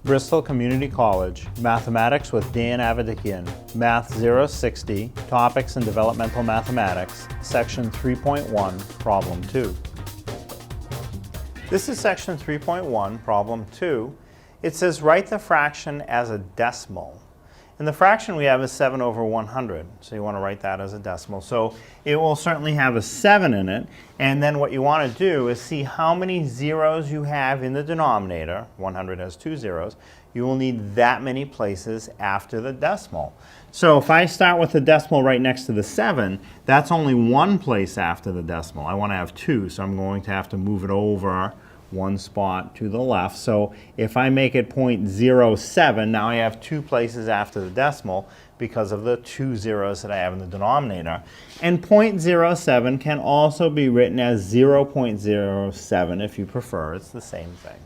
Bristol Community College, Mathematics with Dan Avedikian, Math 060, Topics in Developmental Mathematics, Section 3.1, Problem 2. This is Section 3.1, Problem 2. It says write the fraction as a decimal. And the fraction we have is 7 over 100, so you want to write that as a decimal. So it will certainly have a 7 in it, and then what you want to do is see how many zeros you have in the denominator. 100 has 2 zeros. You will need that many places after the decimal. So if I start with the decimal right next to the 7, that's only one place after the decimal. I want to have 2, so I'm going to have to move it over one spot to the left. So if I make it 0.07, now I have 2 places after the decimal because of the 2 zeros that I have in the denominator. And 0.07 can also be written as 0.07 if you prefer. It's the same thing.